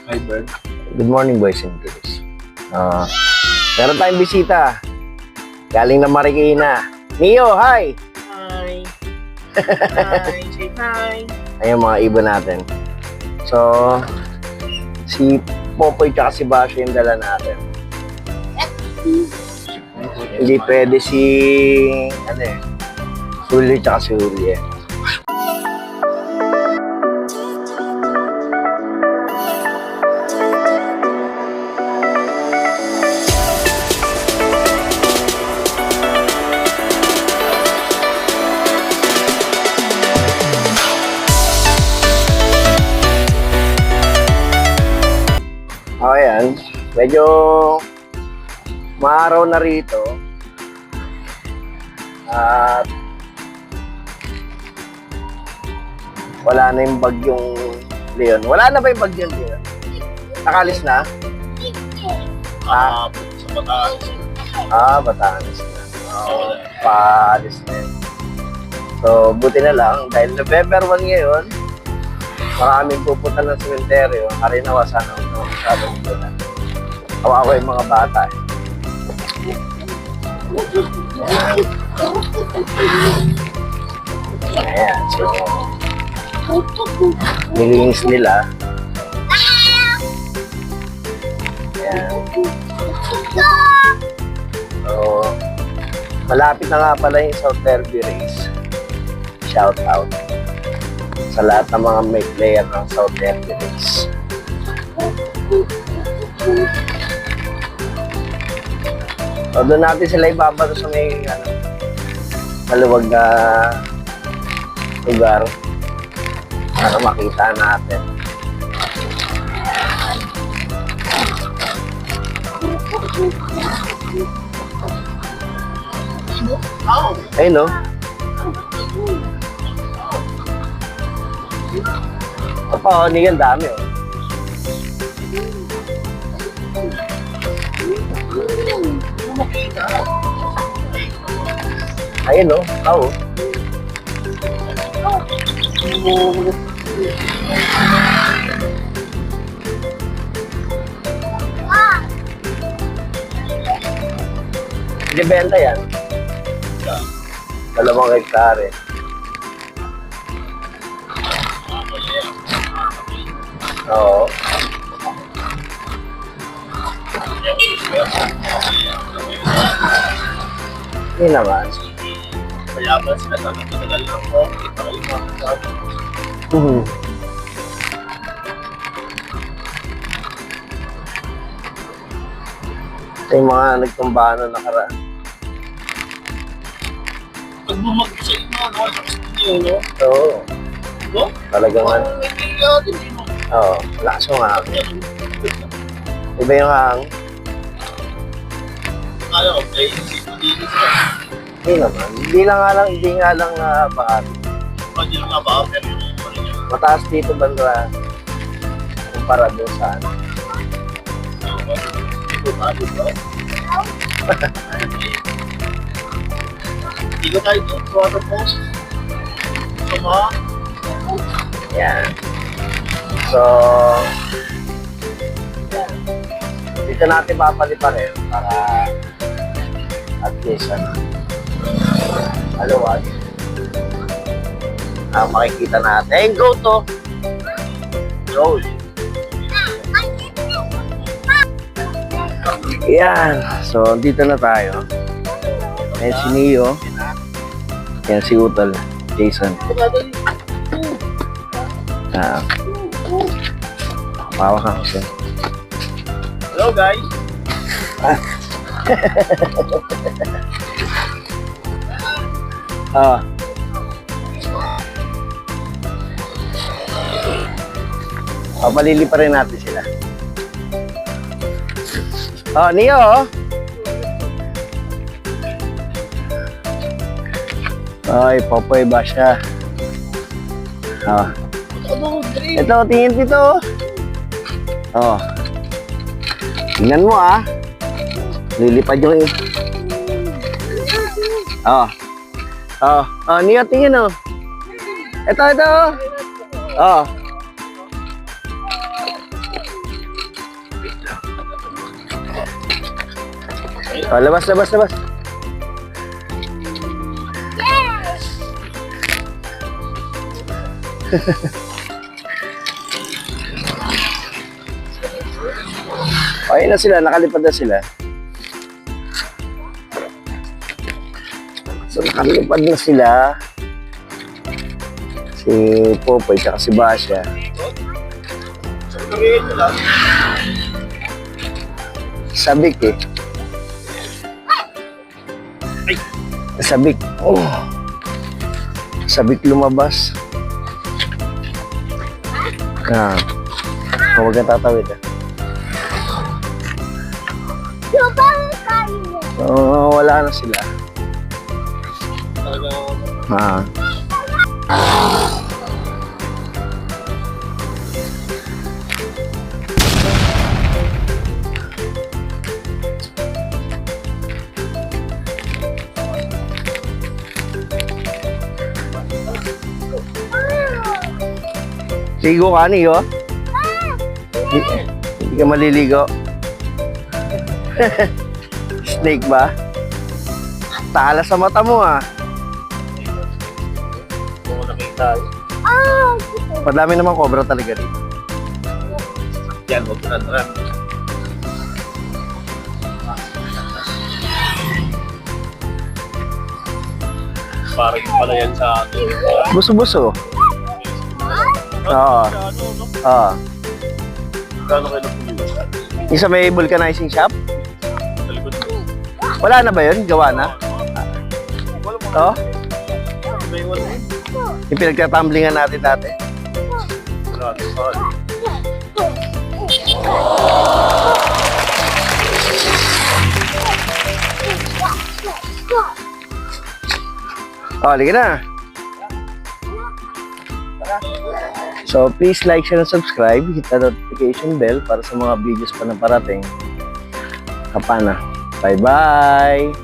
Hi, Bird. Good morning, boys and girls. Meron tayong bisita. Galing na Marikina. Neo, hi! Hi. Hi. Say hi. Ayan mga ibon natin. So, si Popoy tsaka si Basho yung dala natin. Hindi pwede si, Huli tsaka si Huli eh. Ayan, medyo maaraw na rito. At wala na yung bagyong Leon. Wala na ba yung bagyong Leon? Nakalis na? Sa Batangas. Batangas na. Paalis na yun. So, buti na lang. Dahil November 1 ngayon, maraming pupunta ng sementeryo. Harinawa sana ako na masyadong doon. Kawawa yung mga bata. Ayan, so nilinis nila. Ayan. So, malapit na nga pala yung South Derby race. Shout out sa lahat ng mga may player ng South Derby race. So, doon natin sila ibabato sa may maluwag na lugar para makita natin. Ayun no? Kapahoni yan, dami oh. Ayun no? Oo. Ibenta yan. 2 hektare. Oo. Hindi naman. Kaya ba sila sa nagtatagal lang po? Kita kayo mga sabi. Ito yung mga nagtumbahan na nakaraan. Pag bumagay sa inyo, lakas ninyo, no? Oo. No? Talagang Parang may kaya din, no? Oo. Lakas yung hangin. Iba yung hangin. Kaya ko, play dito sila. Hindi naman. Hindi nga lang na bahari. Hindi lang nga ba, pero yung ano niya. Mataas dito banda kumpara doon sa ano. Dito tayo, bro. Dito tayo doon, sa water post. Sa mga. Yan. So, yan. Dito natin papaliparin para at least maluwag. Makikita natin. Go to! Roll! Yan. So, dito na tayo. Ayan si Neo. Ayan si Utol. Jason. Pawa ka kasi. Hello, guys. Palili pa rin natin sila. Neo. Ay, Popoy ba siya? Ito, tingin dito. Tingnan mo lilipad yung Neo, tingin Ito. Oh, labas, labas, labas. Ayun na sila, nakalipad na sila. So, nakalipad na sila. Si Popoy, tsaka si Basya. Sabik eh. Sabik. Oh. Sabik lumabas. Ah. Oh, huwag kang tatawid ah. Wala na sila. Ah. Ligo ka niyo? Hindi ka maliligo. Snake ba? Tala sa mata mo ah. Kung nakita. Madami naman cobra talaga dito. Yan, huwag na na. Parang yung pala yan sa atin. Buso-buso. Oo. Oo. Kano kayo napuliwas? Yung sa may vulcanizing shop? Sa likod mo. Wala na ba yun? Gawa na? Wala mo. Oo? May wala. Yung pinagtatumblingan natin dati. Grabe, saan? Oh, halika na. So, please like, share, and subscribe. Hit the notification bell para sa mga videos pa na parating. Kapana. Bye-bye!